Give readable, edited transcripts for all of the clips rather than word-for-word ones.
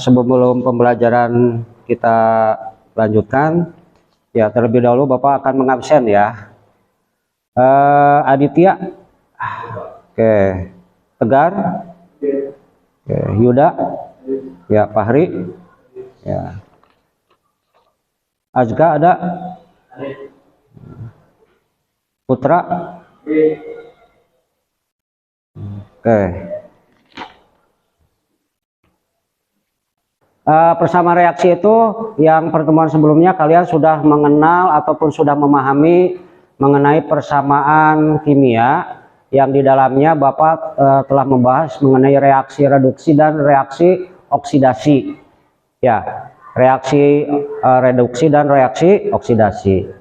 Sebelum pembelajaran kita lanjutkan, ya terlebih dahulu Bapak akan mengabsen ya. Aditya, oke, Tegar, oke, Yuda, ya, Fahri, ya, Azga ada, Putra, oke. Bersama reaksi itu, yang pertemuan sebelumnya kalian sudah mengenal ataupun sudah memahami mengenai persamaan kimia yang di dalamnya Bapak telah membahas mengenai reaksi reduksi dan reaksi oksidasi. Ya, reaksi reduksi dan reaksi oksidasi.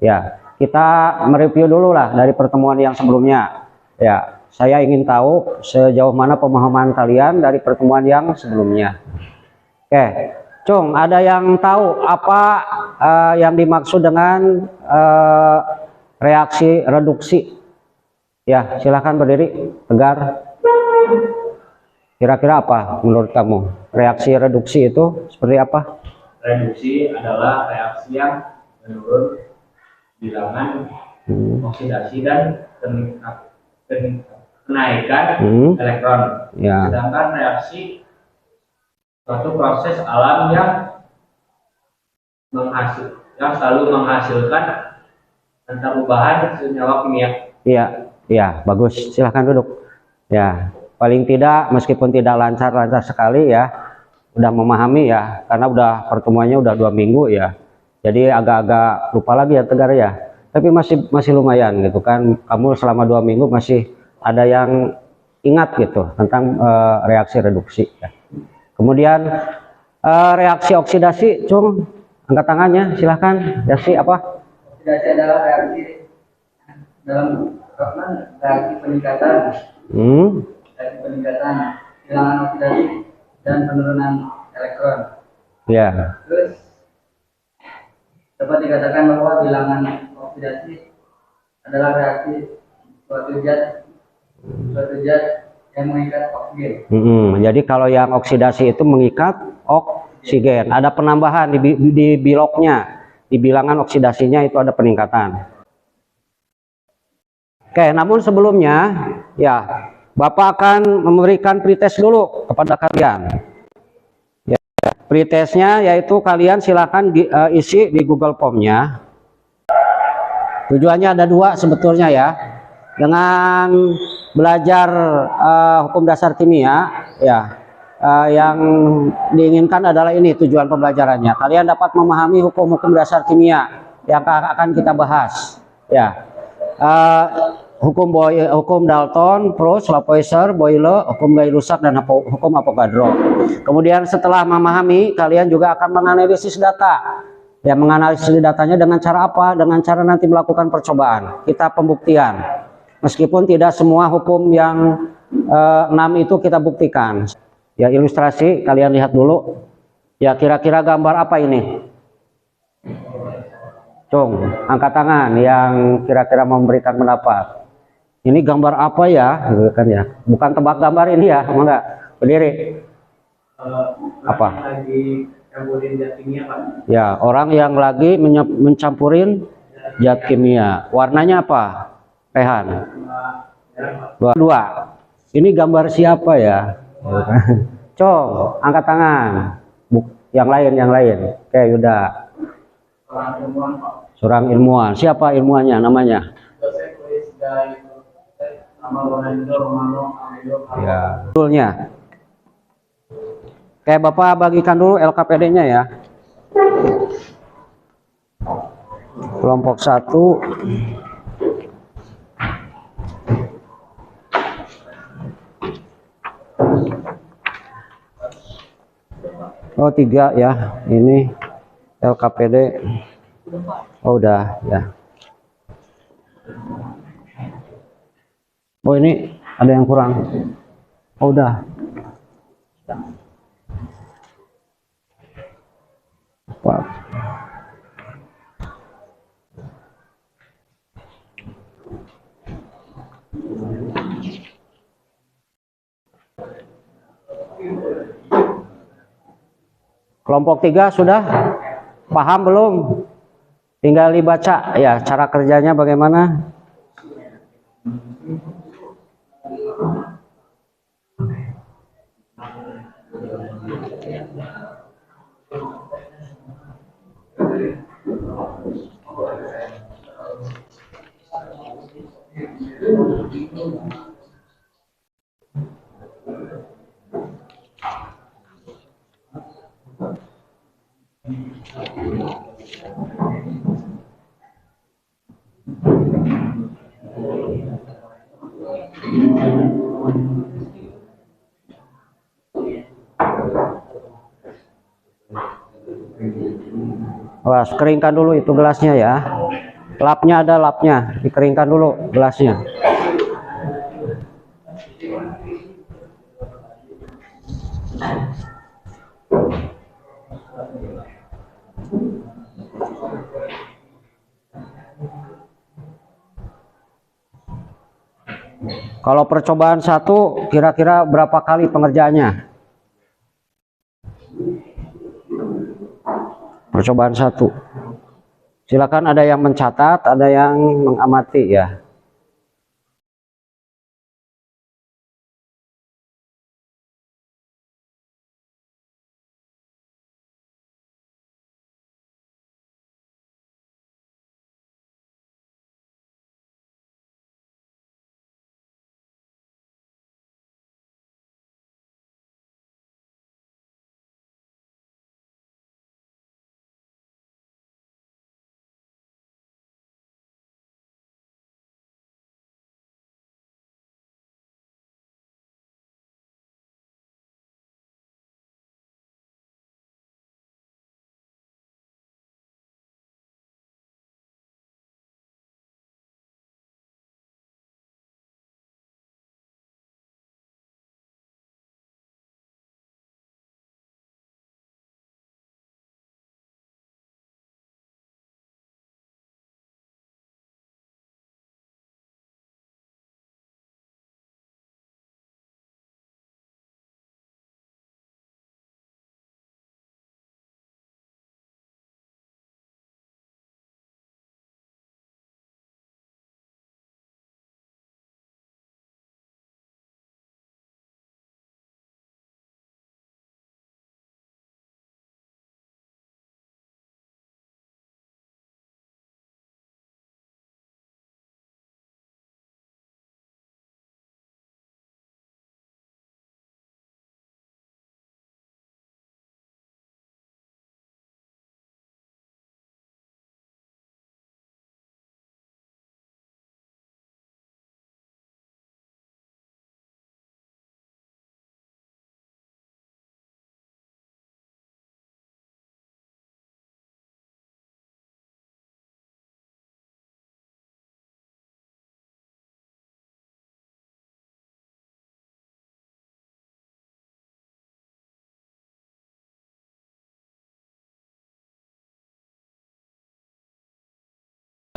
Ya, kita mereview dulu lah dari pertemuan yang sebelumnya. Ya, saya ingin tahu sejauh mana pemahaman kalian dari pertemuan yang sebelumnya. Oke, Cung, ada yang tahu apa yang dimaksud dengan reaksi reduksi? Ya, silahkan berdiri, Tegar. Kira-kira apa menurut kamu? Reaksi reduksi itu seperti apa? Reduksi adalah reaksi yang menurun bilangan oksidasi dan kenaikan elektron. Ya. Sedangkan reaksi suatu proses alam yang selalu menghasilkan perubahan senyawa kimia. Iya, iya, bagus. Silahkan duduk. Ya, paling tidak meskipun tidak lancar-lancar sekali ya, udah memahami ya, karena udah pertemuannya udah 2 minggu ya. Jadi agak-agak lupa lagi ya Tegar ya. Tapi masih lumayan gitu kan. Kamu selama 2 minggu masih ada yang ingat gitu tentang reaksi reduksi ya. Kemudian reaksi oksidasi, Cung, angkat tangannya, silahkan. Reaksi apa? Oksidasi adalah reaksi dalam reaksi peningkatan, reaksi peningkatan, hilangan oksidasi dan penurunan elektron. Ya. Terus dapat dikatakan bahwa bilangan oksidasi adalah reaksi suatu zat yang mengikat oksigen. Jadi kalau yang oksidasi itu mengikat oksigen, ada penambahan di biloknya, di bilangan oksidasinya itu ada peningkatan. Oke, namun sebelumnya ya Bapak akan memberikan pretest dulu kepada kalian. Ya, pretestnya yaitu kalian silakan isi di Google Form-nya. Tujuannya ada 2 sebetulnya ya. Dengan belajar hukum dasar kimia ya, yang diinginkan adalah ini tujuan pembelajarannya. Kalian dapat memahami hukum-hukum dasar kimia yang akan kita bahas ya. Hukum Dalton, Proust, Lavoisier, Boyle, hukum Gay-Lussac dan hukum Avogadro. Kemudian setelah memahami, kalian juga akan menganalisis data. Ya, menganalisis datanya dengan cara apa? Dengan cara nanti melakukan percobaan. Kita pembuktian. Meskipun tidak semua hukum yang 6 itu kita buktikan. Ya, ilustrasi kalian lihat dulu. Ya, kira-kira gambar apa ini? Cung, angkat tangan yang kira-kira memberikan pendapat. Ini gambar apa ya? Gitu kan ya. Bukan tebak gambar ini ya, enggak. Berdiri. Apa? Lagi campurin zat kimia, Pak. Ya, orang yang lagi mencampurin zat kimia. Warnanya apa? Rehan. 2. Ini gambar siapa ya? Cong, angkat tangan. Yang lain. Oke, Yuda. Seorang ilmuwan. Siapa ilmuwannya namanya? Ya, betulnya. Oke, Bapak bagikan dulu LKPD-nya ya. Kelompok 1. Oh, 3 ya. Ini LKPD. Oh, udah ya. Oh, ini ada yang kurang. Oh, udah. Apa? Kelompok 3 sudah paham belum? Tinggal dibaca ya cara kerjanya bagaimana. Awas, keringkan dulu itu gelasnya ya. Lapnya ada lapnya, dikeringkan dulu gelasnya. Kalau percobaan 1 kira-kira berapa kali pengerjaannya? Percobaan 1. Silakan, ada yang mencatat, ada yang mengamati ya.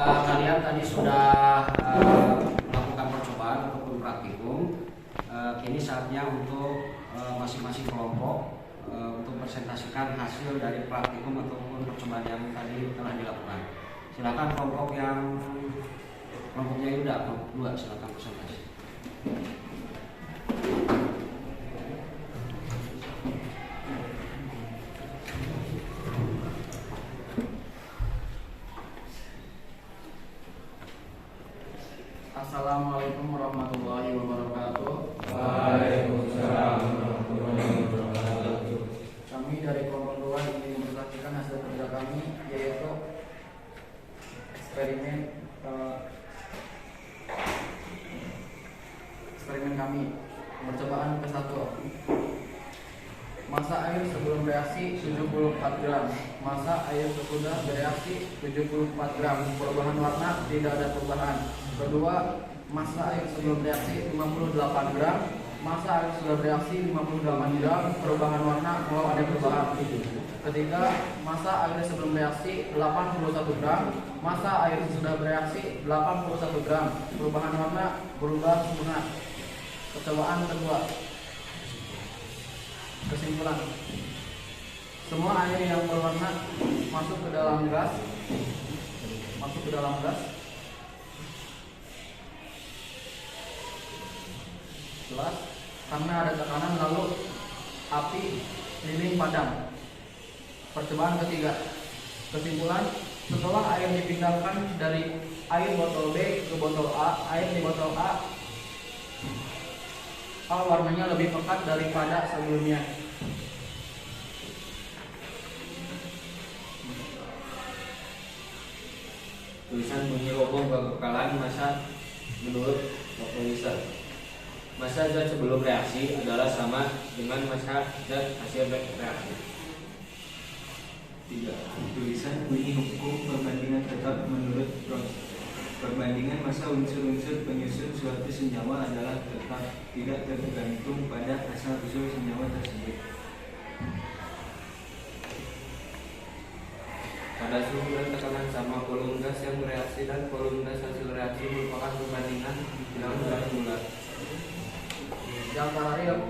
Kalian tadi sudah melakukan percobaan ataupun praktikum. Kini saatnya untuk masing-masing kelompok untuk presentasikan hasil dari praktikum ataupun percobaan yang tadi telah dilakukan. Silakan kelompoknya Yuda, kelompok 2, silakan presentasi. Assalamualaikum warahmatullahi wabarakatuh. Waalaikumsalam warahmatullahi wabarakatuh. Kami dari kelompok 2 ingin mempresentasikan hasil kerja kami, yaitu eksperimen kami. Percobaan ke-1. Massa air sebelum reaksi 74 gram. Massa air sesudah bereaksi 74 gram. Perubahan warna tidak ada perubahan. Kedua, massa air sebelum reaksi 58 gram. Massa air sudah bereaksi 58 gram. Perubahan warna belum ada perubahan. Ketiga, massa air sebelum reaksi 81 gram. Massa air sudah bereaksi 81 gram. Perubahan warna berubah setengah. Percobaan kedua. Kesimpulan, Semua air yang berwarna masuk ke dalam gas. Gelas karena ada tekanan lalu api lilin padam. Percobaan ketiga. Kesimpulan, setelah air dipindahkan dari air botol B ke botol A, air di botol A warnanya lebih pekat daripada sebelumnya. Tulisan bunyi hukum kekekalan massa menurut Lavoisier. Massa zat sebelum reaksi adalah sama dengan massa zat hasil reaksi. 3. Tulisan bunyi hukum perbandingan tetap menurut Proust. Perbandingan massa unsur-unsur penyusun suatu senyawa adalah tetap, tidak tergantung pada asal-usul senyawa tersebut. Pada suhu dan tekanan sama, volume gas yang bereaksi dan volume gas hasil reaksi merupakan perbandingan dalam gas bulat. Yang terakhir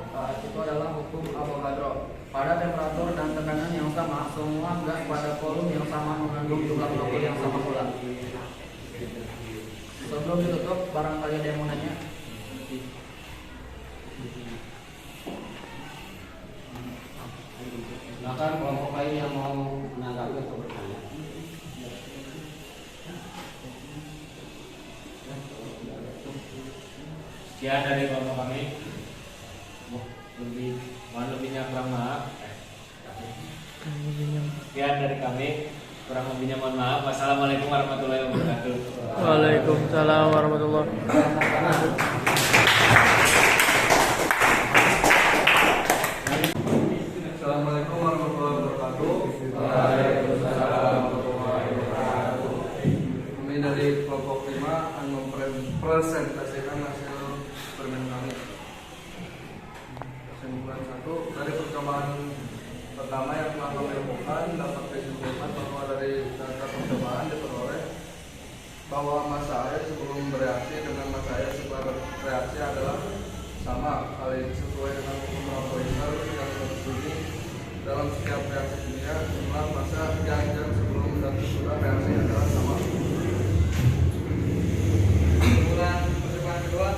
itu adalah hukum Avogadro. Pada temperatur dan tekanan yang sama, semua gas pada volume yang sama mengandung jumlah molekul yang sama pula. Sebelum ditutup, barangkali ada yang mau nanya? Silakan kelompok lain yang mau menanggapi atau bertanya. Sekian dari kelompok kami. Mohon lebihnya kurang maaf. Sekian dari kami. Kurang lebihnya mohon maaf. Wassalamualaikum warahmatullahi wabarakatuh. Waalaikumsalam warahmatullahi wabarakatuh. Assalamualaikum warahmatullahi wabarakatuh. Kami dari kelompok 5 akan mempresentasikan hasil eksperimen kami. Kesimpulan 1, dari percobaan pertama yang telah kami lakukan dapat disimpulkan bahwa dari data percobaan diperoleh bahwa massa air sebelum bereaksi dengan massa air setelah bereaksi adalah sama. Hal ini sesuai dengan hukum Lavoisier yang berbunyi dalam setiap reaksi kimia jumlah massa yang sebelum dan sesudah reaksi adalah sama. Kesimpulan percobaan kedua,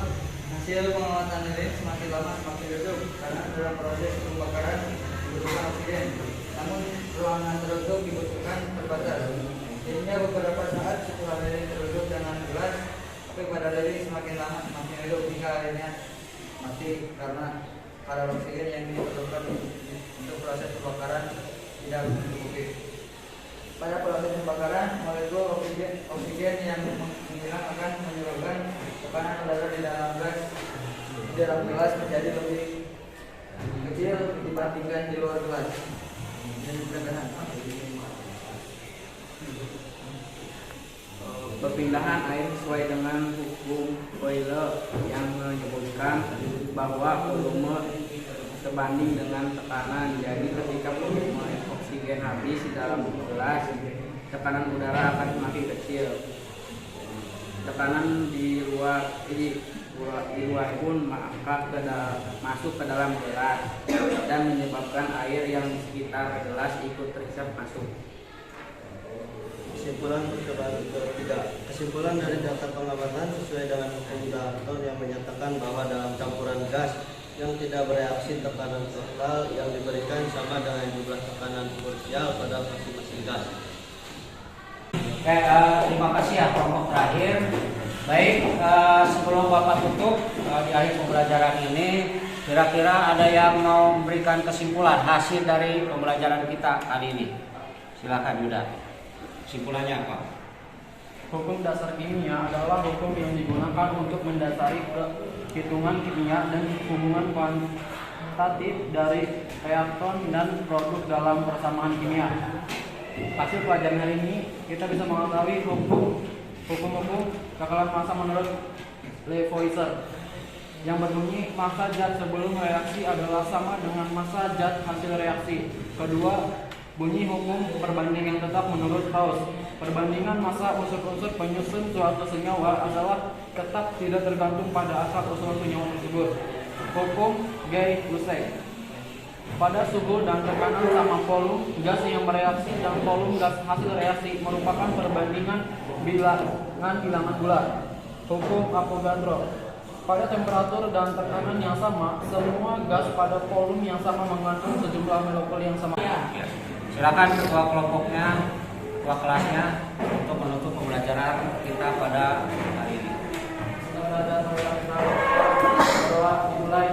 hasil pengamatan lilin semakin lama semakin redup karena dalam proses pembakaran dibutuhkan oksigen, namun ruangan tertutup dibutuhkan terbatas. Jadinya beberapa saat setelah lilin tertutup dengan gelas, tapi pada lilin semakin lama semakin redup hingga akhirnya mati karena kadar oksigen yang diperlukan untuk proses pembakaran tidak mencukupi. Pada proses pembakaran, molekul oksigen yang menghilang akan menyebabkan tekanan udara di dalam gelas menjadi lebih kecil dibandingkan di luar gelas. Perpindahan air sesuai dengan hukum Euler yang menyebutkan bahwa volume sebanding dengan tekanan. Jadi ketika volume oksigen habis di dalam gelas, tekanan udara akan semakin kecil. Tekanan di luar pun masuk ke dalam gelas dan menyebabkan air yang di sekitar gelas ikut terhisap masuk. Kesimpulan percobaan ketiga. Kesimpulan dari data pengamatan sesuai dengan hukum Dalton yang menyatakan bahwa dalam campuran gas yang tidak bereaksi, tekanan total yang diberikan sama dengan jumlah tekanan potensial pada masing-masing gas. Oke, terima kasih ya kelompok terakhir. Baik, sebelum Bapak tutup di akhir pembelajaran ini, kira-kira ada yang mau memberikan kesimpulan hasil dari pembelajaran kita kali ini? Silakan Yuda. Kesimpulannya apa? Hukum dasar kimia adalah hukum yang digunakan untuk mendasari hitungan kimia dan hubungan kuantitatif dari reaktan dan produk dalam persamaan kimia. Hasil pelajaran hari ini kita bisa mengetahui hukum kekekalan massa menurut Lavoisier yang berbunyi massa zat sebelum reaksi adalah sama dengan massa zat hasil reaksi. Kedua, bunyi hukum perbandingan tetap menurut Proust. Perbandingan massa unsur-unsur penyusun suatu senyawa adalah tetap, tidak tergantung pada asal usul senyawa tersebut. Hukum Gay-Lussac. Pada suhu dan tekanan sama volume gas yang bereaksi dan volume gas hasil reaksi merupakan perbandingan bilangan bulat. Hukum Avogadro. Pada temperatur dan tekanan yang sama, semua gas pada volume yang sama mengandung sejumlah molekul yang sama. Silakan ketua kelompoknya, ketua kelasnya untuk menutup pembelajaran kita pada hari ini. Sudah ada dimulai.